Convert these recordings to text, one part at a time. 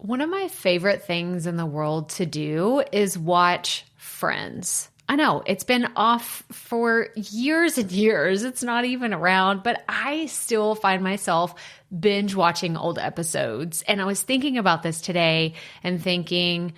One of my favorite things in the world to do is watch Friends. I know it's been off for years and years. It's not even around, but I still find myself binge watching old episodes. And I was thinking about this today and thinking,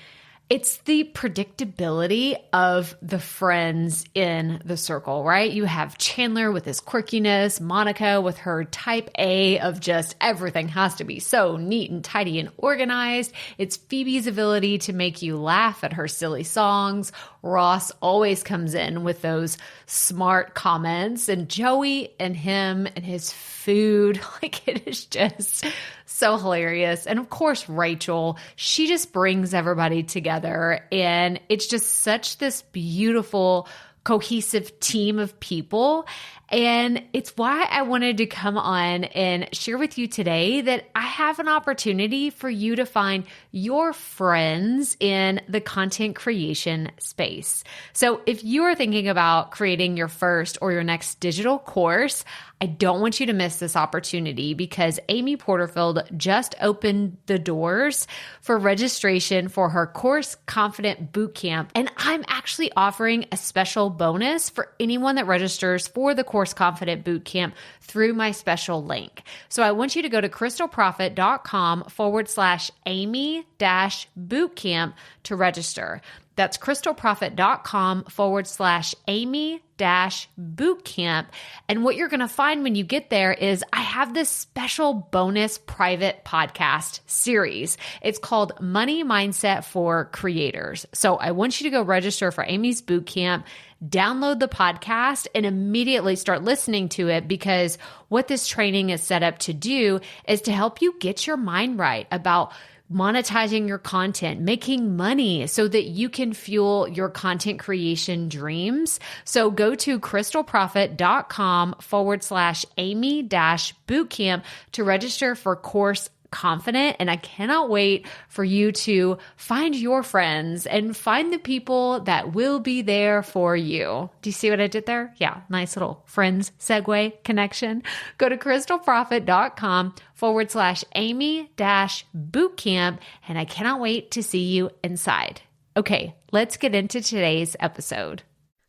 it's the predictability of the friends in the circle, right? You have Chandler with his quirkiness, Monica with her type A of just everything has to be so neat and tidy and organized. It's Phoebe's ability to make you laugh at her silly songs. Ross always comes in with those smart comments, and Joey and him and his food, like it is just so hilarious. And of course, Rachel, she just brings everybody together, and it's just such this beautiful, cohesive team of people. And it's why I wanted to come on and share with you today that I have an opportunity for you to find your friends in the content creation space. So if you are thinking about creating your first or your next digital course, I don't want you to miss this opportunity because Amy Porterfield just opened the doors for registration for her Course Confident Bootcamp. And I'm actually offering a special bonus for anyone that registers for the Course Confident Bootcamp through my special link. So I want you to go to crystalprofit.com/Amy-bootcamp to register. That's crystalprofit.com/Amy-bootcamp. And what you're going to find when you get there is I have this special bonus private podcast series. It's called Money Mindset for Creators. So I want you to go register for Amy's bootcamp, download the podcast, and immediately start listening to it, because what this training is set up to do is to help you get your mind right about monetizing your content, making money so that you can fuel your content creation dreams. So go to crystalprofit.com/Amy-bootcamp to register for Course Confident. And I cannot wait for you to find your friends and find the people that will be there for you. Do you see what I did there? Yeah, nice little friends segue connection. Go to crystalprofit.com/Amy-bootcamp. And I cannot wait to see you inside. Okay, let's get into today's episode.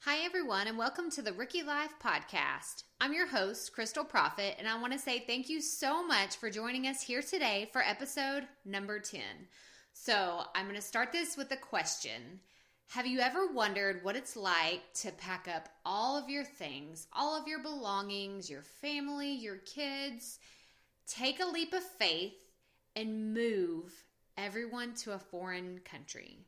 Hi, everyone, and welcome to the Rookie Life Podcast. I'm your host, Crystal Profit, and I want to say thank you so much for joining us here today for episode number 10. So I'm going to start this with a question. Have you ever wondered what it's like to pack up all of your things, all of your belongings, your family, your kids, take a leap of faith, and move everyone to a foreign country?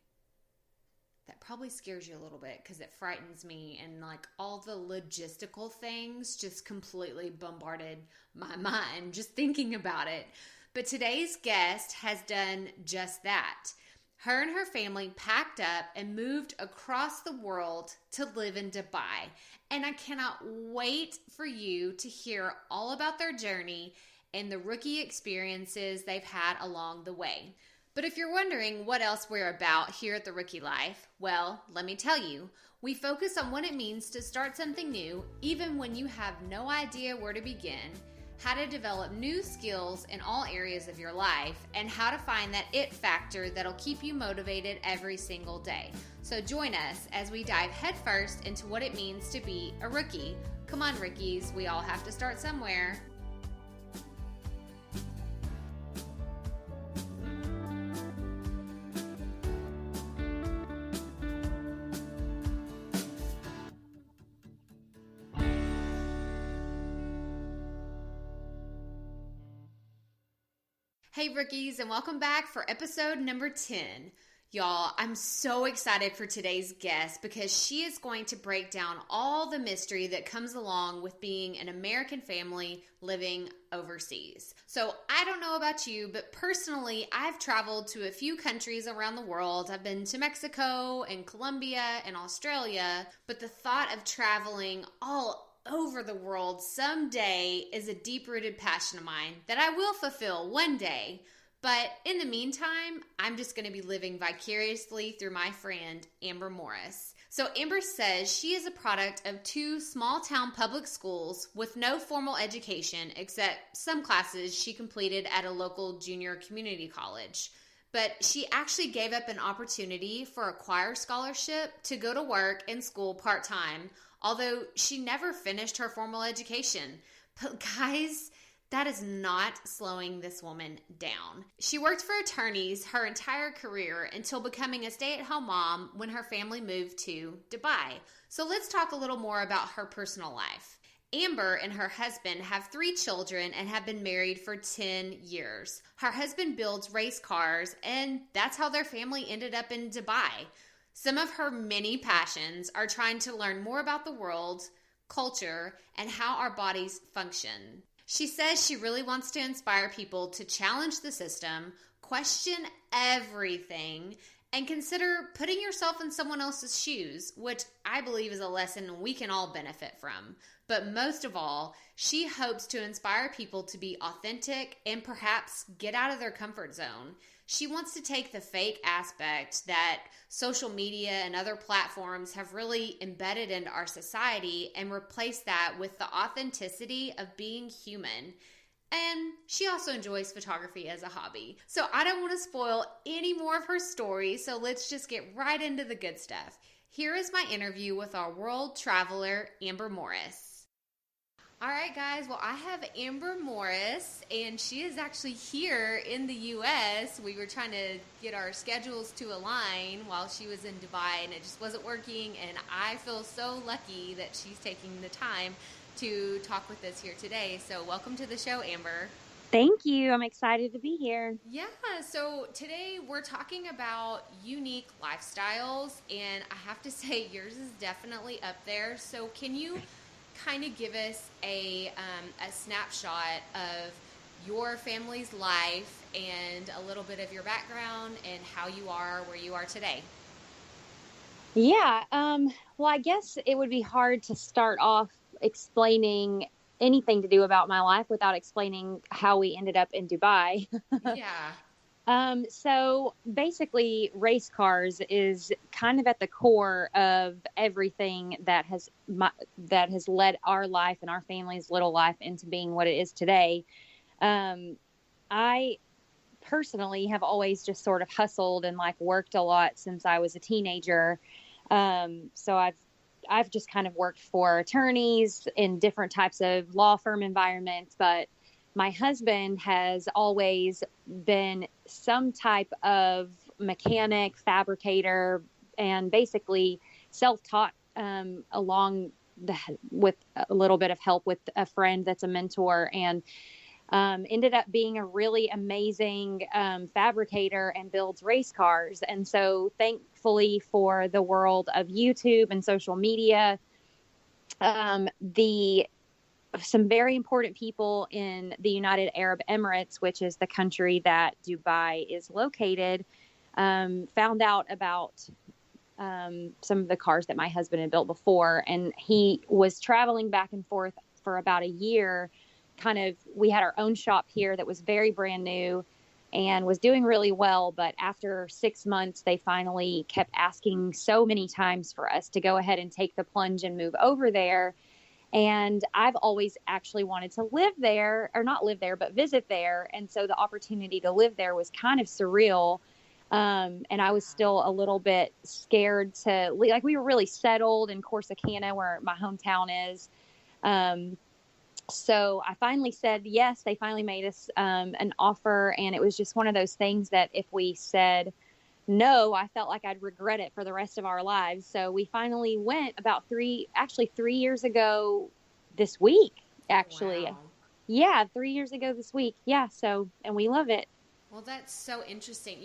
That probably scares you a little bit because it frightens me, and like all the logistical things just completely bombarded my mind just thinking about it. But today's guest has done just that. Her and her family packed up and moved across the world to live in Dubai. And I cannot wait for you to hear all about their journey and the rookie experiences they've had along the way. But if you're wondering what else we're about here at The Rookie Life, well, let me tell you, we focus on what it means to start something new, even when you have no idea where to begin, how to develop new skills in all areas of your life, and how to find that it factor that'll keep you motivated every single day. So join us as we dive headfirst into what it means to be a rookie. Come on, rookies, we all have to start somewhere. Hey rookies, and welcome back for episode number 10. Y'all, I'm so excited for today's guest because she is going to break down all the mystery that comes along with being an American family living overseas. So I don't know about you, but personally, I've traveled to a few countries around the world. I've been to Mexico and Colombia and Australia, but the thought of traveling all over the world someday is a deep-rooted passion of mine that I will fulfill one day. But in the meantime, I'm just going to be living vicariously through my friend, Amber Morris. So Amber says she is a product of two small-town public schools with no formal education except some classes she completed at a local junior community college. but she actually gave up an opportunity for a choir scholarship to go to work in school part-time, although she never finished her formal education. But guys, that is not slowing this woman down. She worked for attorneys her entire career until becoming a stay-at-home mom when her family moved to Dubai. So let's talk a little more about her personal life. Amber and her husband have 3 children and have been married for 10 years. Her husband builds race cars, and that's how their family ended up in Dubai. Some of her many passions are trying to learn more about the world, culture, and how our bodies function. She says she really wants to inspire people to challenge the system, question everything, and consider putting yourself in someone else's shoes, which I believe is a lesson we can all benefit from. But most of all, she hopes to inspire people to be authentic and perhaps get out of their comfort zone. She wants to take the fake aspect that social media and other platforms have really embedded into our society and replace that with the authenticity of being human. And she also enjoys photography as a hobby. So I don't want to spoil any more of her story, so let's just get right into the good stuff. Here is my interview with our world traveler, Amber Morris. All right, guys. Well, I have Amber Morris, and she is actually here in the U.S. We were trying to get our schedules to align while she was in Dubai, and it just wasn't working, and I feel so lucky that she's taking the time to talk with us here today. So welcome to the show, Amber. Thank you. I'm excited to be here. Yeah, so today we're talking about unique lifestyles, and I have to say yours is definitely up there. So can you kind of give us a snapshot of your family's life and a little bit of your background and how you are where you are today? Yeah. Well, I guess it would be hard to start off explaining anything to do about my life without explaining how we ended up in Dubai. Yeah. So basically, race cars is kind of at the core of everything that has led our life and our family's little life into being what it is today. I personally have always just sort of hustled and like worked a lot since I was a teenager. So I've just kind of worked for attorneys in different types of law firm environments, but my husband has always been some type of mechanic, fabricator, and basically self-taught, with a little bit of help with a friend that's a mentor, and ended up being a really amazing fabricator and builds race cars. And so thankfully for the world of YouTube and social media, some very important people in the United Arab Emirates, which is the country that Dubai is located, found out about some of the cars that my husband had built before. And he was traveling back and forth for about a year. We had our own shop here that was very brand new and was doing really well. But after 6 months, they finally kept asking so many times for us to go ahead and take the plunge and move over there. And I've always actually wanted to live there, or not live there, but visit there. And so the opportunity to live there was kind of surreal. And I was still a little bit scared to leave. Like, we were really settled in Corsicana, where my hometown is. So I finally said yes. They finally made us an offer. And it was just one of those things that if we said no, I felt like I'd regret it for the rest of our lives. So we finally went about 3 years ago this week, actually. Wow. Yeah, 3 years ago this week. Yeah. So, and we love it. Well, that's so interesting.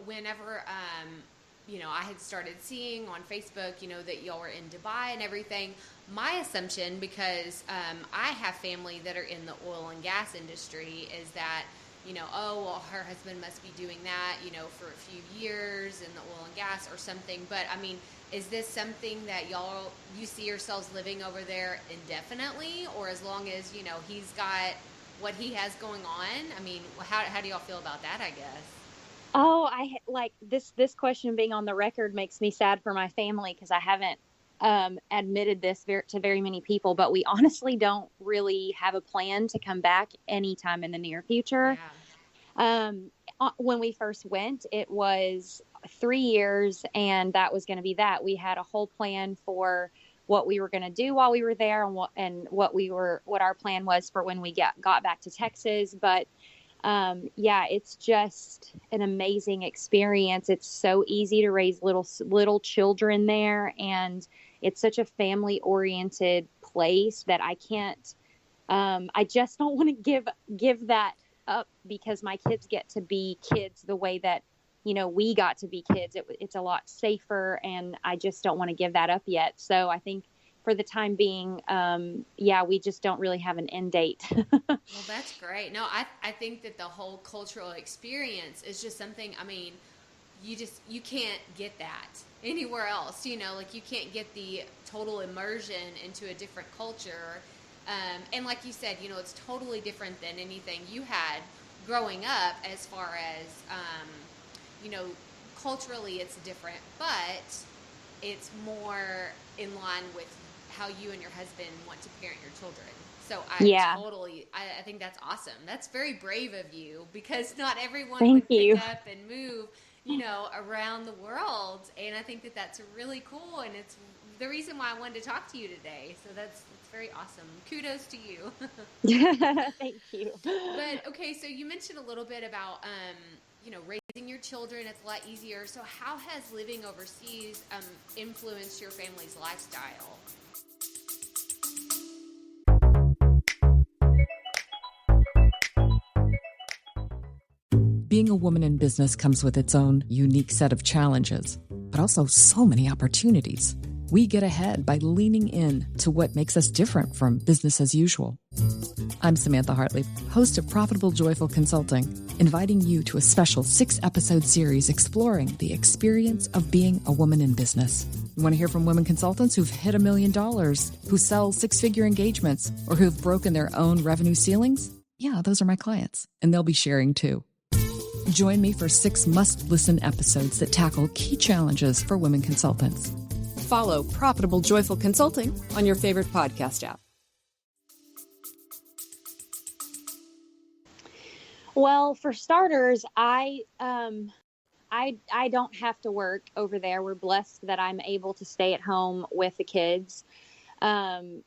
Whenever, I had started seeing on Facebook, that y'all were in Dubai and everything, my assumption, because I have family that are in the oil and gas industry, is that her husband must be doing that, for a few years in the oil and gas or something. But I mean, is this something that you see yourselves living over there indefinitely, or as long as, he's got what he has going on? I mean, how do y'all feel about that, I guess? Oh, I like this question being on the record makes me sad for my family, because I haven't admitted this to very many people, but we honestly don't really have a plan to come back anytime in the near future. Yeah. when we first went, it was 3 years, and that was going to be that. We had a whole plan for what we were going to do while we were there, and what our plan was for when we got back to Texas. But yeah, it's just an amazing experience. It's so easy to raise little children there, and it's such a family oriented place that I can't. I just don't want to give that up, because my kids get to be kids the way that, we got to be kids. It's a lot safer, and I just don't want to give that up yet. So I think for the time being, we just don't really have an end date. Well, that's great. No, I think that the whole cultural experience is just something, you can't get that anywhere else, like you can't get the total immersion into a different culture. And like you said, it's totally different than anything you had growing up as far as, culturally it's different, but it's more in line with how you and your husband want to parent your children. So I think that's awesome. That's very brave of you, because not everyone would pick up and move, around the world. And I think that that's really cool. And it's the reason why I wanted to talk to you today. So that's very awesome. Kudos to you. Thank you. But okay, so you mentioned a little bit about, raising your children. It's a lot easier. So how has living overseas influenced your family's lifestyle? Being a woman in business comes with its own unique set of challenges, but also so many opportunities. We get ahead by leaning in to what makes us different from business as usual. I'm Samantha Hartley, host of Profitable Joyful Consulting, inviting you to a special 6-episode series exploring the experience of being a woman in business. You want to hear from women consultants who've hit $1 million, who sell 6-figure engagements, or who've broken their own revenue ceilings? Yeah, those are my clients, and they'll be sharing too. Join me for 6 must-listen episodes that tackle key challenges for women consultants. Follow Profitable Joyful Consulting on your favorite podcast app. Well, for starters, I don't have to work over there. We're blessed that I'm able to stay at home with the kids. And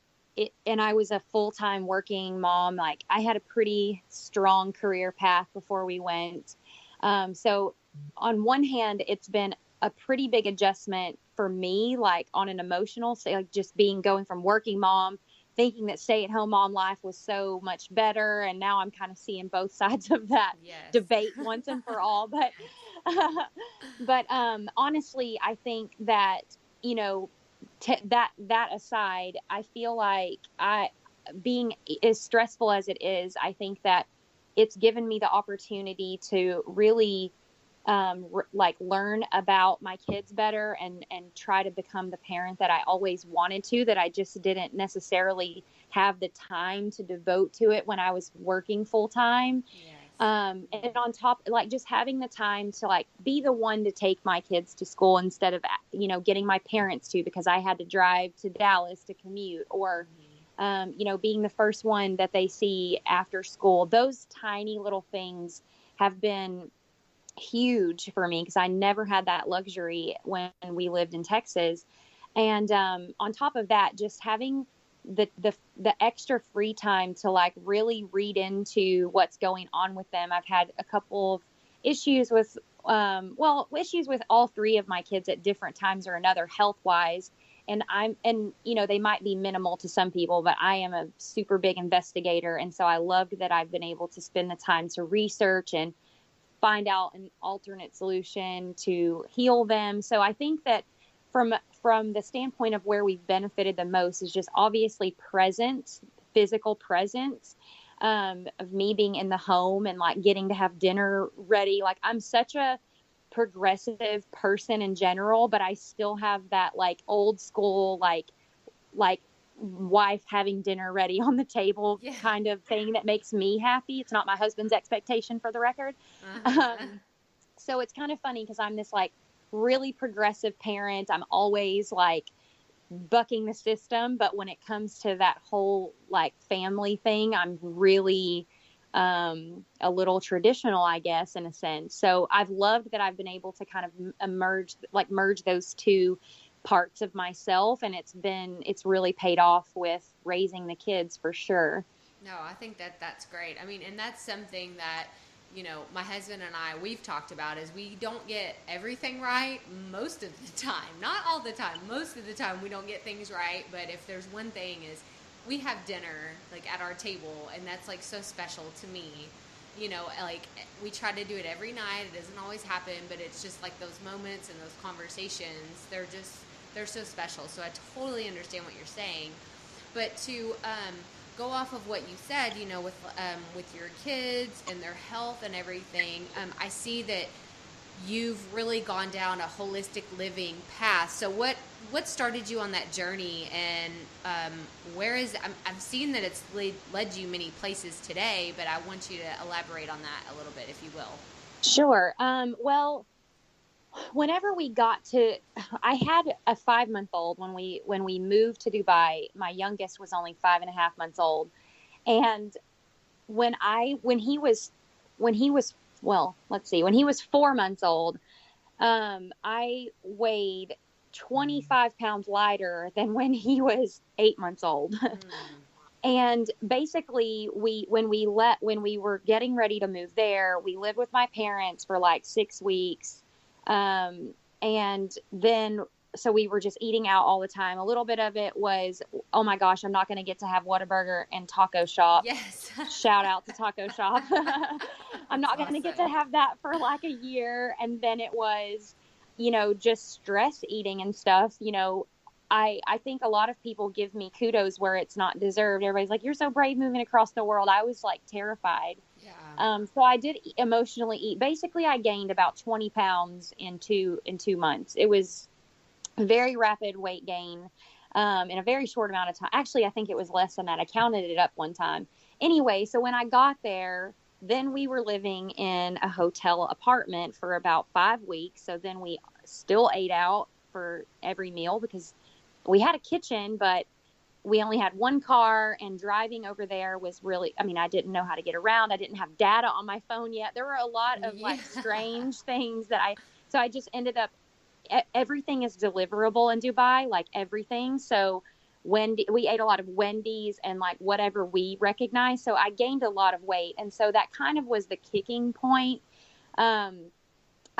I was a full-time working mom. Like, I had a pretty strong career path before we went. So on one hand, it's been a pretty big adjustment for me, like on an emotional, like just going from working mom, thinking that stay-at-home mom life was so much better. And now I'm kind of seeing both sides of that debate once and for all. But honestly, I think that, that aside, I feel like being as stressful as it is, I think that it's given me the opportunity to really learn about my kids better and try to become the parent that I always wanted to, that I just didn't necessarily have the time to devote to it when I was working full time. Yes. And on top, just having the time to be the one to take my kids to school instead of, getting my parents to, because I had to drive to Dallas to commute, or, being the first one that they see after school. Those tiny little things have been huge for me, because I never had that luxury when we lived in Texas. And on top of that, just having the extra free time to really read into what's going on with them. I've had a couple of issues with issues with all 3 of my kids at different times or another, health wise. And they might be minimal to some people, but I am a super big investigator. And so I loved that I've been able to spend the time to research and find out an alternate solution to heal them. So I think that from the standpoint of where we've benefited the most is just obviously physical presence, of me being in the home and getting to have dinner ready. I'm such a progressive person in general, but I still have that old school, wife having dinner ready on the table kind of thing that makes me happy. It's not my husband's expectation, for the record. So it's kind of funny, because I'm this really progressive parent. I'm always bucking the system, but when it comes to that whole family thing, I'm really a little traditional, I guess, in a sense. So I've loved that I've been able to kind of merge those two parts of myself. And it's really paid off with raising the kids for sure. No, I think that's great. I mean, and that's something that, my husband and I, we've talked about is we don't get everything right most of the time. Not all the time. Most of the time we don't get things right. But if there's one thing is we have dinner like at our table, and that's like so special to me. Like we try to do it every night. It doesn't always happen, but it's just like those moments and those conversations, they're so special. So I totally understand what you're saying. But to go off of what you said, with your kids and their health and everything, I see that you've really gone down a holistic living path. So what started you on that journey, and I've seen that it's led you many places today, but I want you to elaborate on that a little bit, if you will. Sure. Well, whenever I had a 5-month-old when we moved to Dubai. My youngest was only 5.5 months old. And when he was 4 months old, I weighed 25 pounds lighter than when he was 8 months old. And basically when we were getting ready to move there, we lived with my parents for like 6 weeks. And then, so we were just eating out all the time. A little bit of it was, oh my gosh, I'm not going to get to have Whataburger and Taco Shop. Yes. Shout out to Taco Shop. I'm not going to get to have that for like a year. And then it was, just stress eating and stuff. I think a lot of people give me kudos where it's not deserved. Everybody's like, you're so brave moving across the world. I was like terrified. Yeah. So I did emotionally eat. Basically, I gained about 20 pounds in 2 months. It was very rapid weight gain in a very short amount of time. Actually, I think it was less than that. I counted it up one time. Anyway, so when I got there, then we were living in a hotel apartment for about 5 weeks. So then we still ate out for every meal because we had a kitchen, but we only had one car, and driving over there was really, I didn't know how to get around. I didn't have data on my phone yet. There were a lot of like strange things so I just ended up, everything is deliverable in Dubai, like everything. So we ate a lot of Wendy's and like whatever we recognize. So I gained a lot of weight. And so that kind of was the kicking point.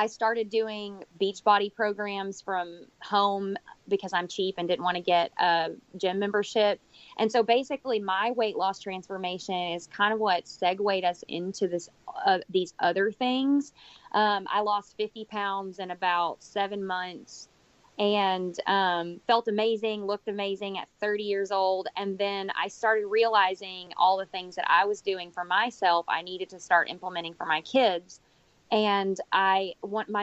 I started doing Beachbody programs from home because I'm cheap and didn't want to get a gym membership. And so basically my weight loss transformation is kind of what segued us into these other things. I lost 50 pounds in about 7 months and felt amazing, looked amazing at 30 years old. And then I started realizing all the things that I was doing for myself, I needed to start implementing for my kids. And my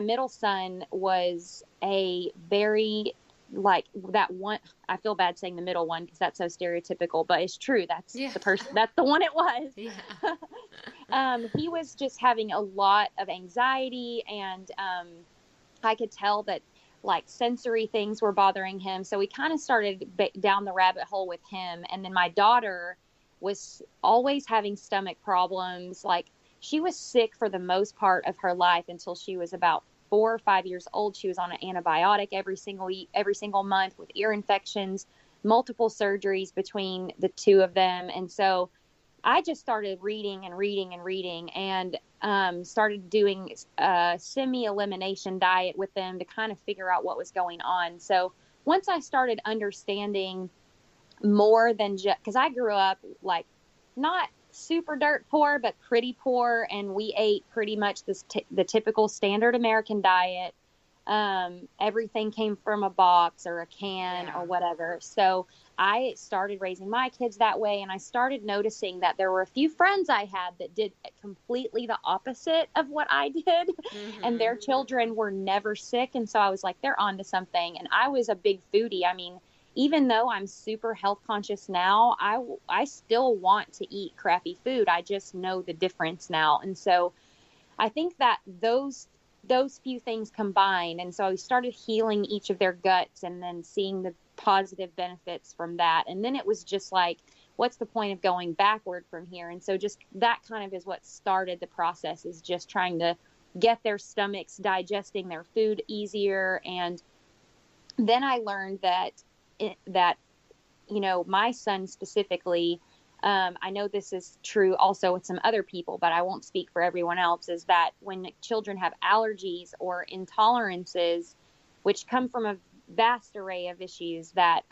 middle son was a very like that one. I feel bad saying the middle one because that's so stereotypical, but it's true. That's the person. That's the one it was. Yeah. He was just having a lot of anxiety, and I could tell that like sensory things were bothering him. So we kind of started down the rabbit hole with him. And then my daughter was always having stomach problems. Like, she was sick for the most part of her life until she was about 4 or 5 years old. She was on an antibiotic every single month with ear infections, multiple surgeries between the two of them. And so I just started reading and started doing a semi-elimination diet with them to kind of figure out what was going on. So once I started understanding more than just, because I grew up like not super dirt poor, but pretty poor. And we ate pretty much the typical standard American diet. Everything came from a box or a can or whatever. So I started raising my kids that way. And I started noticing that there were a few friends I had that did completely the opposite of what I did. Mm-hmm. And their children were never sick. And so I was like, they're onto something. And I was a big foodie. I mean, even though I'm super health conscious now, I still want to eat crappy food. I just know the difference now. And so I think that those few things combined. And so I started healing each of their guts and then seeing the positive benefits from that. And then it was just like, what's the point of going backward from here? And so just that kind of is what started the process, is just trying to get their stomachs digesting their food easier. And then I learned that my son specifically, I know this is true also with some other people, but I won't speak for everyone else, is that when children have allergies or intolerances, which come from a vast array of issues, that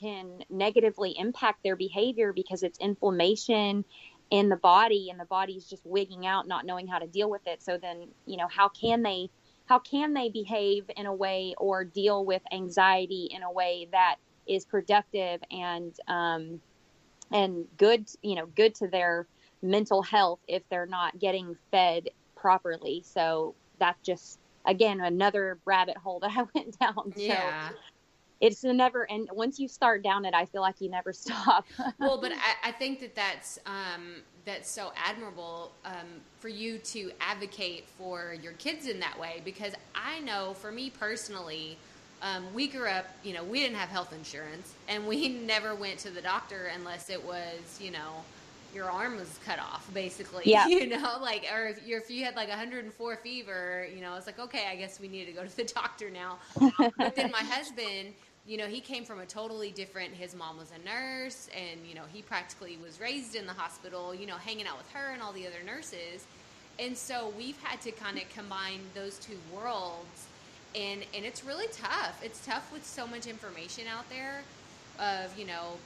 can negatively impact their behavior because it's inflammation in the body, and the body's just wigging out, not knowing how to deal with it. So then, how can they behave in a way or deal with anxiety in a way that is productive and good, good to their mental health if they're not getting fed properly. So that's just, again, another rabbit hole that I went down. Yeah. So it's a never end. Once you start down it, I feel like you never stop. Well, but I think that's so admirable for you to advocate for your kids in that way, because I know for me personally, we grew up, we didn't have health insurance, and we never went to the doctor unless it was, your arm was cut off, basically. Yeah. Or if you had like 104 fever, it's like, okay, I guess we need to go to the doctor now. But then my husband, he came from a totally different, his mom was a nurse, and, he practically was raised in the hospital, hanging out with her and all the other nurses. And so we've had to kind of combine those two worlds, and it's really tough. It's tough with so much information out there of,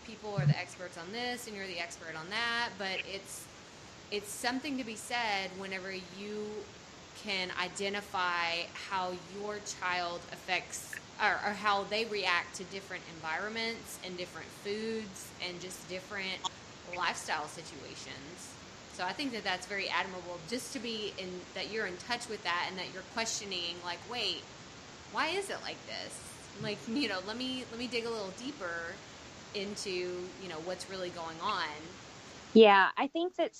people are the experts on this and you're the expert on that, but it's something to be said whenever you can identify how your child affects or how they react to different environments and different foods and just different lifestyle situations. So I think that's very admirable, just to be that you're in touch with that, and that you're questioning, like, wait, why is it like this? Like, let me dig a little deeper into, what's really going on. Yeah, I think that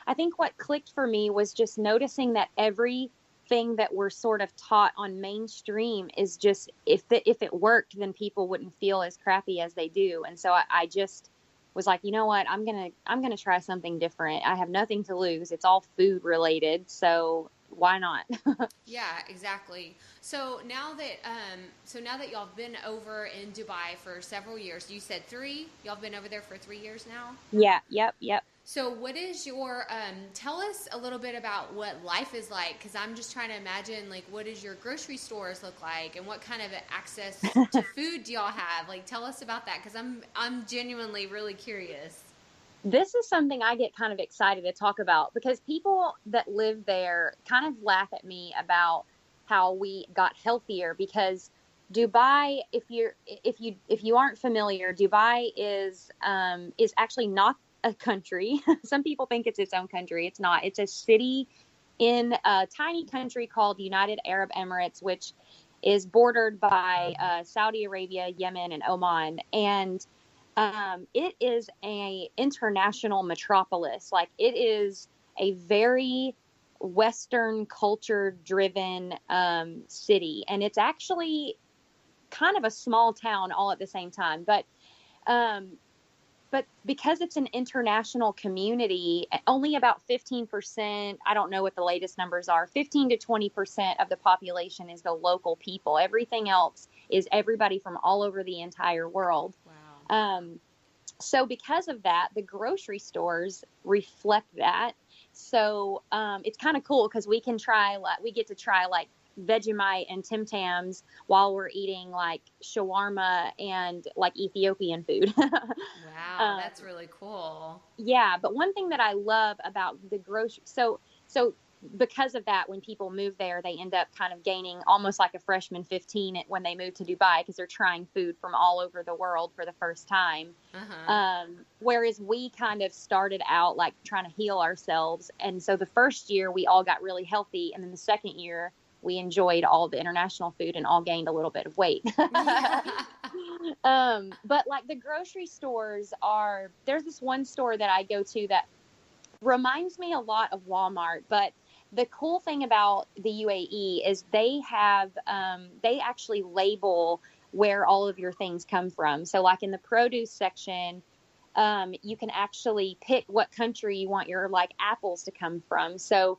I think what clicked for me was just noticing that everything that we're sort of taught on mainstream is just, if it worked, then people wouldn't feel as crappy as they do. And so I just was like, you know what, I'm going to try something different. I have nothing to lose. It's all food related. So why not? Yeah, exactly. So now that y'all have been over in Dubai for several years, you said 3, y'all have been over there for 3 years now? Yeah. Yep. So what is your, tell us a little bit about what life is like, because I'm just trying to imagine, like, what does your grocery stores look like, and what kind of access to food do y'all have? Like, tell us about that, because I'm genuinely really curious. This is something I get kind of excited to talk about, because people that live there kind of laugh at me about how we got healthier, because Dubai, if you aren't familiar, Dubai is actually not a country. Some people think it's its own country. It's not. It's a city in a tiny country called United Arab Emirates, which is bordered by Saudi Arabia, Yemen, and Oman. And it is a international metropolis. Like, it is a very Western culture driven city, and it's actually kind of a small town all at the same time. But because it's an international community, only about 15%, I don't know what the latest numbers are, 15 to 20% of the population is the local people. Everything else is everybody from all over the entire world. Wow. So because of that, the grocery stores reflect that. So it's kind of cool, because we get to try like Vegemite and Tim Tams while we're eating like shawarma and like Ethiopian food. Wow, that's really cool. Yeah, but one thing that I love about the grocery, so because of that, when people move there, they end up kind of gaining almost like a freshman 15 when they move to Dubai, because they're trying food from all over the world for the first time. Uh-huh. Whereas we kind of started out like trying to heal ourselves. And so the first year we all got really healthy. And then the second year we enjoyed all the international food and all gained a little bit of weight. But like the grocery stores there's this one store that I go to that reminds me a lot of Walmart, but the cool thing about the UAE is they actually label where all of your things come from. So like in the produce section, you can actually pick what country you want your like apples to come from. So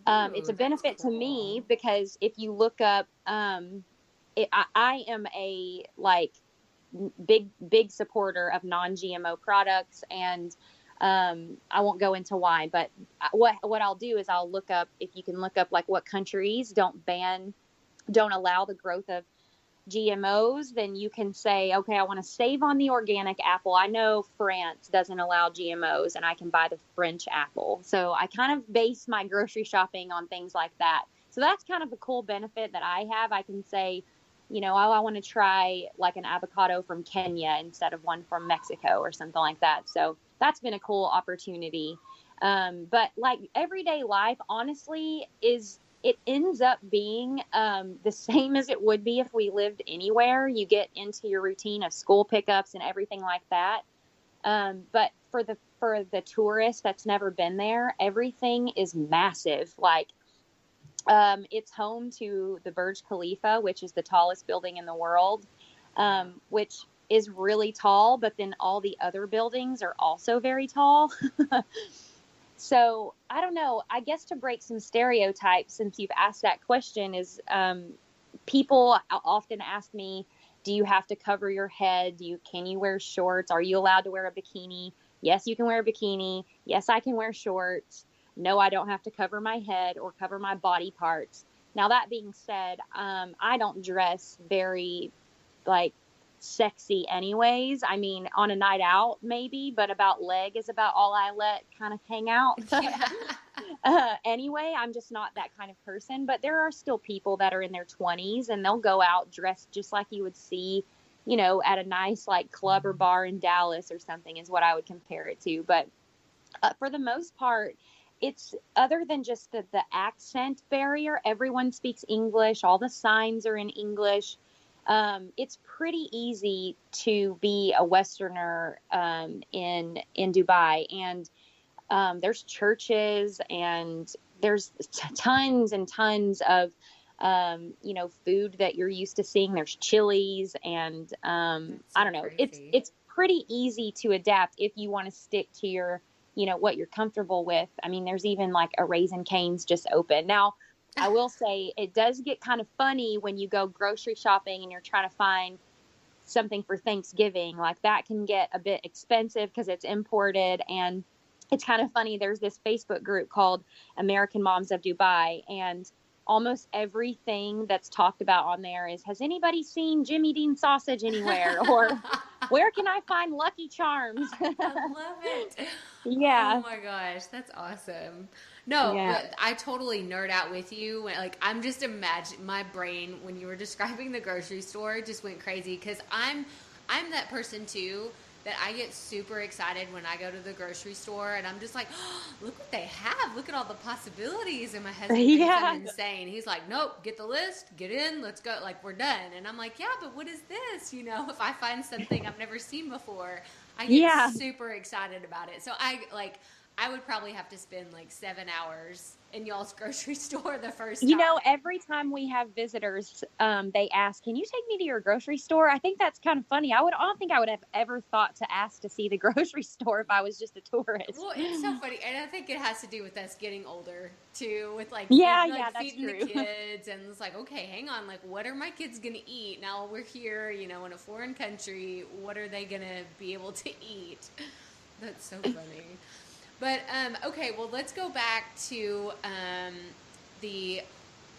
it's a benefit to me because if you look up, I am a like big supporter of non-GMO products, and I won't go into why, but what I'll do is I'll look up, if you can look up like what countries don't allow the growth of GMOs, then you can say, okay, I want to save on the organic apple. I know France doesn't allow GMOs, and I can buy the French apple. So I kind of base my grocery shopping on things like that. So that's kind of a cool benefit that I have. I can say, you know, I want to try like an avocado from Kenya instead of one from Mexico or something like that. So that's been a cool opportunity. But like everyday life, honestly, it ends up being the same as it would be if we lived anywhere. You get into your routine of school pickups and everything like that. But for the tourist that's never been there, everything is massive. Like it's home to the Burj Khalifa, which is the tallest building in the world, which is really tall. But then all the other buildings are also very tall. So I don't know, I guess to break some stereotypes, since you've asked that question, is people often ask me, do you have to cover your head? Can you wear shorts? Are you allowed to wear a bikini? Yes, you can wear a bikini. Yes, I can wear shorts. No, I don't have to cover my head or cover my body parts. Now, that being said, I don't dress very like sexy anyways. I mean, on a night out maybe, but about leg is about all I let kind of hang out. Anyway, I'm just not that kind of person. But there are still people that are in their 20s and they'll go out dressed just like you would see, you know, at a nice like club or bar in Dallas or something, is what I would compare it to. But for the most part, it's other than just the accent barrier. Everyone speaks English. All the signs are in English. It's pretty easy to be a Westerner in Dubai, and there's churches and there's tons and tons of you know, food that you're used to seeing. There's chilies, and I don't know. Crazy. It's pretty easy to adapt if you want to stick to your, you know, what you're comfortable with. I mean, there's even like a Raising Cane's just open now. I will say it does get kind of funny when you go grocery shopping and you're trying to find something for Thanksgiving. Like that can get a bit expensive because it's imported. And it's kind of funny. There's this Facebook group called American Moms of Dubai, and almost everything that's talked about on there is, has anybody seen Jimmy Dean sausage anywhere? Or where can I find Lucky Charms? I love it. Yeah. Oh my gosh, that's awesome. No, yeah. I totally nerd out with you. Like, I'm just imagining, my brain when you were describing the grocery store just went crazy, because I'm that person too, that I get super excited when I go to the grocery store, and I'm just like, oh, look what they have. Look at all the possibilities. And my husband thinks I'm insane. He's like, nope, get the list, get in, let's go. Like, we're done. And I'm like, yeah, but what is this? You know, if I find something I've never seen before, I get super excited about it. So I would probably have to spend like 7 hours in y'all's grocery store the first time. You know, every time we have visitors, they ask, can you take me to your grocery store? I think that's kind of funny. I don't think I would have ever thought to ask to see the grocery store if I was just a tourist. Well, it's so funny. And I think it has to do with us getting older too, with like, that's feeding true. the kids. And it's like, okay, hang on. Like, what are my kids going to eat? Now we're here, you know, in a foreign country. What are they going to be able to eat? That's so funny. But, okay, well, let's go back to the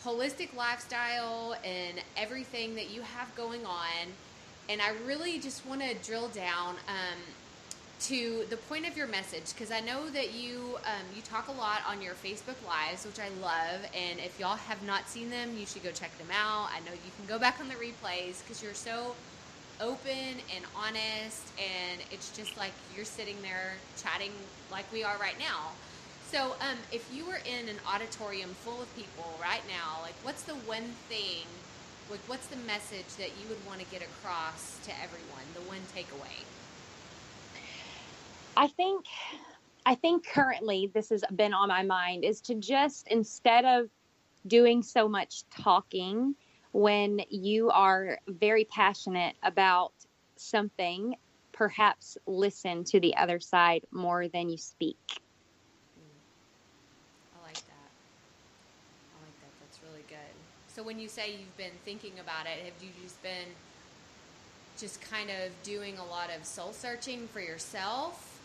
holistic lifestyle and everything that you have going on. And I really just want to drill down to the point of your message, because I know that you talk a lot on your Facebook Lives, which I love. And if y'all have not seen them, you should go check them out. I know you can go back on the replays because you're so open and honest, and it's just like you're sitting there chatting like we are right now. So if you were in an auditorium full of people right now, like what's the one thing, like what's the message that you would want to get across to everyone, the one takeaway? I think currently this has been on my mind, is to just, instead of doing so much talking, when you are very passionate about something, perhaps listen to the other side more than you speak. I like that. That's really good. So when you say you've been thinking about it, have you just been kind of doing a lot of soul searching for yourself?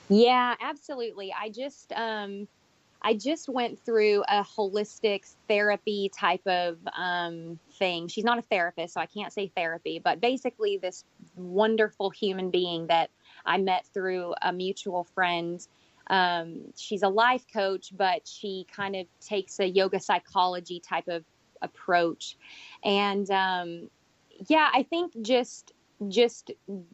Yeah, absolutely. I just went through a holistic therapy type of thing. She's not a therapist, so I can't say therapy, but basically this wonderful human being that I met through a mutual friend. She's a life coach, but she kind of takes a yoga psychology type of approach. And I think just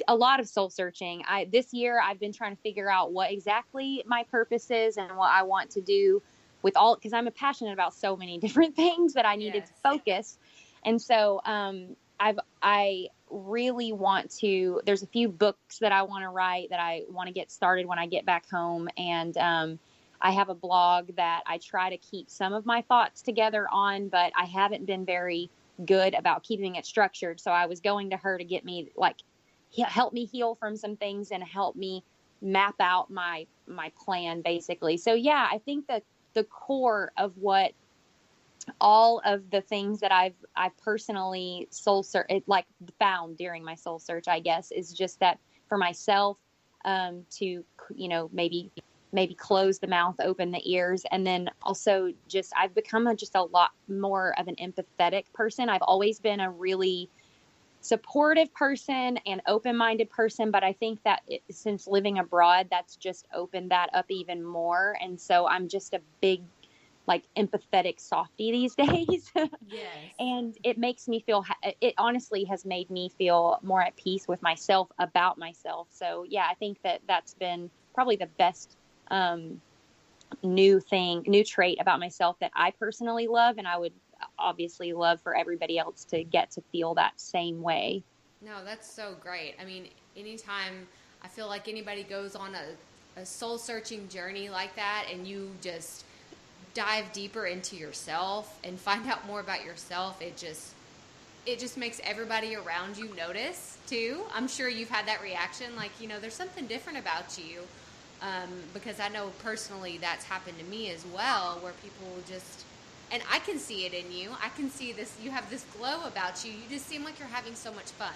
a lot of soul searching. This year I've been trying to figure out what exactly my purpose is and what I want to do with all, because I'm passionate about so many different things that I needed to focus. And so I really want to, there's a few books that I want to write that I want to get started when I get back home. And I have a blog that I try to keep some of my thoughts together on, but I haven't been very good about keeping it structured. So I was going to her to get me, help me heal from some things and help me map out my plan, basically. So yeah, I think that the core of what all of the things that I've personally found during my soul search, I guess, is just that for myself, to, maybe close the mouth, open the ears. And then also I've become a lot more of an empathetic person. I've always been a really supportive person and open-minded person, but I think that since living abroad, that's just opened that up even more. And so I'm just a big, empathetic softie these days. Yes. And it makes me feel, it honestly has made me feel more at peace with myself, about myself. So yeah, I think that that's been probably the best new trait about myself that I personally love. And I would obviously love for everybody else to get to feel that same way. No, that's so great. I mean, anytime I feel like anybody goes on a soul searching journey like that, and you just dive deeper into yourself and find out more about yourself, it just makes everybody around you notice too. I'm sure you've had that reaction, there's something different about you. Because I know personally that's happened to me as well, where people and I can see it in you. I can see this, you have this glow about you. You just seem like you're having so much fun.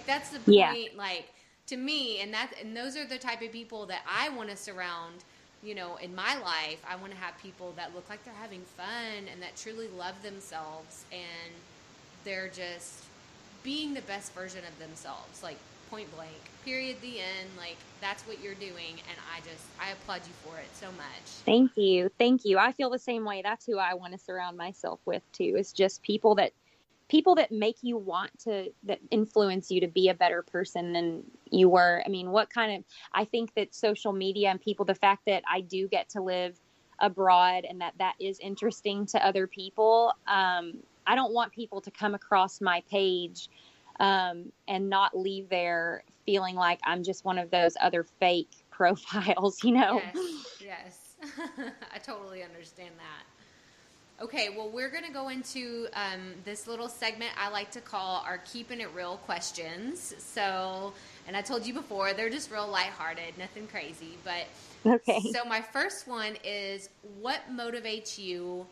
That's the point, to me, and those are the type of people that I want to surround, in my life. I want to have people that look like they're having fun and that truly love themselves, and they're just being the best version of themselves, point blank, period, the end. That's what you're doing, and I applaud you for it so much. Thank you. I feel the same way. That's who I want to surround myself with too. It's just people that make you that influence you to be a better person than you were. I mean, I think that social media and people, the fact that I do get to live abroad and that is interesting to other people. I don't want people to come across my page and not leave there feeling like I'm just one of those other fake profiles, Yes. I totally understand that. Okay, well, we're going to go into this little segment I like to call our Keeping It Real questions. So, and I told you before, they're just real lighthearted, nothing crazy. But okay. So my first one is, what motivates you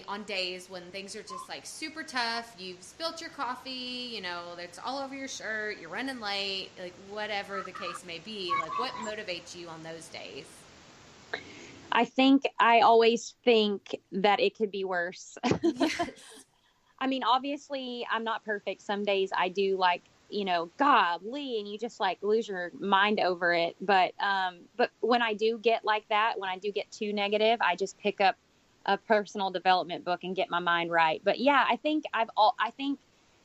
on days when things are just super tough, you've spilt your coffee, it's all over your shirt, you're running late, whatever the case may be, what motivates you on those days? I always think that it could be worse. Yes. I mean, obviously I'm not perfect. Some days I do golly, and you just lose your mind over it. But when I do get like that, when I do get too negative, I just pick up a personal development book and get my mind right. But yeah, I think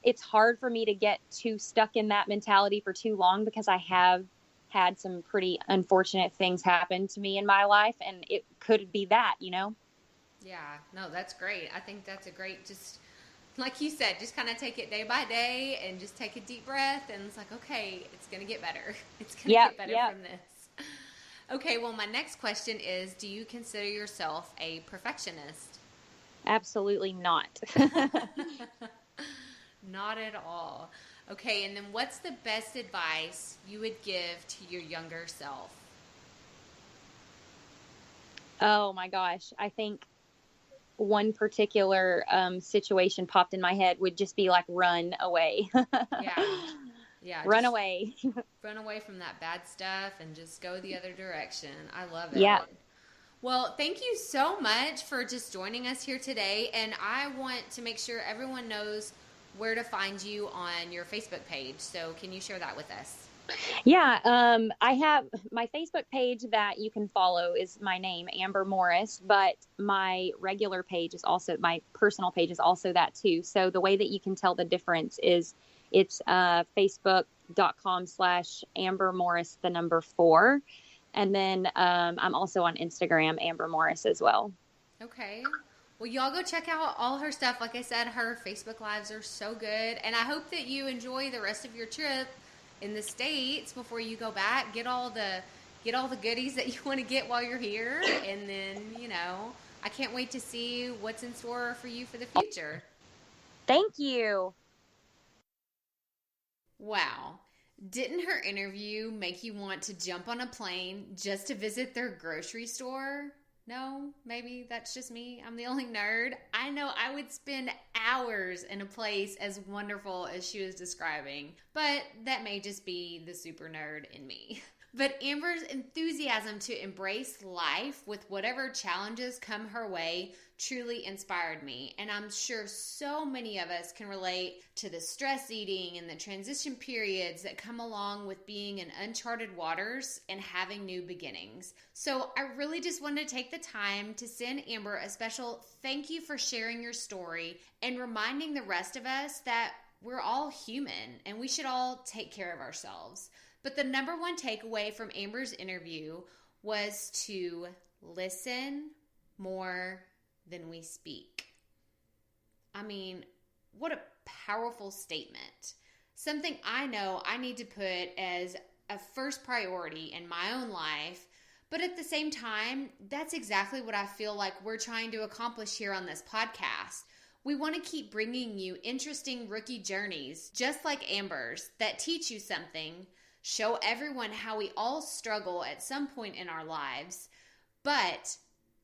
it's hard for me to get too stuck in that mentality for too long, because I have had some pretty unfortunate things happen to me in my life, and it could be that, Yeah, no, that's great. I think that's a great, just like you said, just kind of take it day by day and just take a deep breath, and it's okay, it's going to get better. It's going to get better from this. Okay, well, my next question is, do you consider yourself a perfectionist? Absolutely not. Not at all. Okay, and then what's the best advice you would give to your younger self? Oh my gosh. I think one particular situation popped in my head would just be like, run away. Yeah. Run away. Run away from that bad stuff and just go the other direction. I love it. Yeah. Well, thank you so much for just joining us here today. And I want to make sure everyone knows where to find you on your Facebook page. So can you share that with us? Yeah, I have my Facebook page that you can follow is my name, Amber Morris, but my regular page is also, my personal page is also that too. So the way that you can tell the difference is it's facebook.com/Amber Morris, 4. And then I'm also on Instagram, Amber Morris as well. Okay. Well, y'all go check out all her stuff. Like I said, her Facebook Lives are so good. And I hope that you enjoy the rest of your trip in the States before you go back. Get all the goodies that you want to get while you're here. And then, I can't wait to see what's in store for you for the future. Thank you. Wow. Didn't her interview make you want to jump on a plane just to visit their grocery store? No, maybe that's just me. I'm the only nerd. I know I would spend hours in a place as wonderful as she was describing, but that may just be the super nerd in me. But Amber's enthusiasm to embrace life with whatever challenges come her way truly inspired me. And I'm sure so many of us can relate to the stress eating and the transition periods that come along with being in uncharted waters and having new beginnings. So I really just wanted to take the time to send Amber a special thank you for sharing your story and reminding the rest of us that we're all human and we should all take care of ourselves. But the number one takeaway from Amber's interview was to listen more than we speak. I mean, what a powerful statement. Something I know I need to put as a first priority in my own life, but at the same time, that's exactly what I feel like we're trying to accomplish here on this podcast. We want to keep bringing you interesting rookie journeys, just like Amber's, that teach you something, show everyone how we all struggle at some point in our lives, but,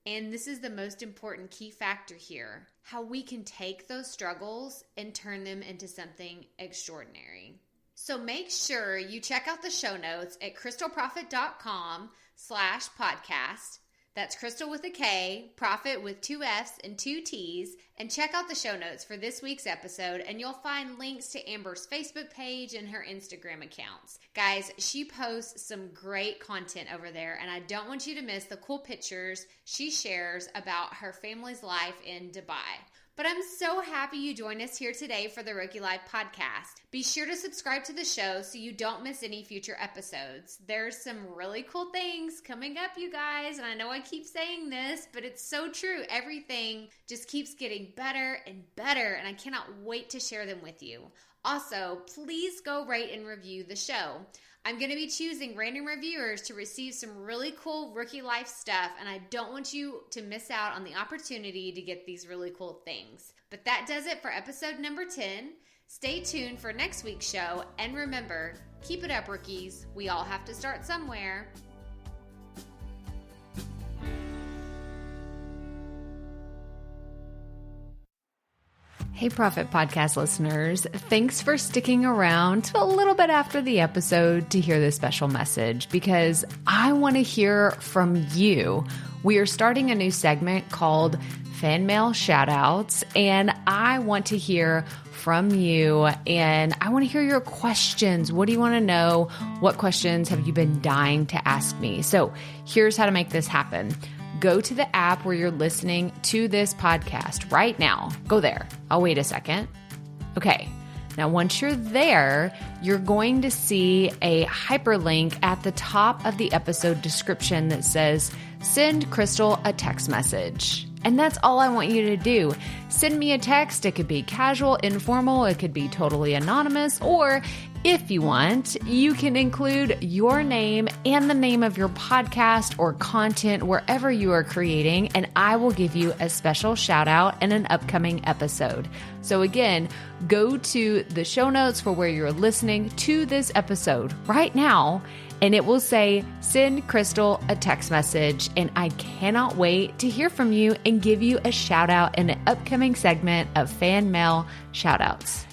and this is the most important key factor here, how we can take those struggles and turn them into something extraordinary. So make sure you check out the show notes at crystalprofit.com/podcast. That's Crystal with a K, Profit with 2 F's and 2 T's, and check out the show notes for this week's episode, and you'll find links to Amber's Facebook page and her Instagram accounts. Guys, she posts some great content over there, and I don't want you to miss the cool pictures she shares about her family's life in Dubai. But I'm so happy you joined us here today for the Rookie Life podcast. Be sure to subscribe to the show so you don't miss any future episodes. There's some really cool things coming up, you guys, and I know I keep saying this, but it's so true. Everything just keeps getting better and better, and I cannot wait to share them with you. Also, please go rate and review the show. I'm going to be choosing random reviewers to receive some really cool Rookie Life stuff, and I don't want you to miss out on the opportunity to get these really cool things. But that does it for episode number 10. Stay tuned for next week's show, and remember, keep it up, rookies. We all have to start somewhere. Hey, Profit Podcast listeners. Thanks for sticking around to a little bit after the episode to hear this special message, because I want to hear from you. We are starting a new segment called Fan Mail Shoutouts, and I want to hear from you, and I want to hear your questions. What do you want to know? What questions have you been dying to ask me? So here's how to make this happen. Go to the app where you're listening to this podcast right now. Go there. I'll wait a second. Okay. Now, once you're there, you're going to see a hyperlink at the top of the episode description that says, send Crystal a text message. And that's all I want you to do. Send me a text. It could be casual, informal. It could be totally anonymous, or If you want, you can include your name and the name of your podcast or content wherever you are creating, and I will give you a special shout out in an upcoming episode. So again, go to the show notes for where you're listening to this episode right now, and it will say, send Crystal a text message. And I cannot wait to hear from you and give you a shout out in an upcoming segment of Fan Mail Shoutouts.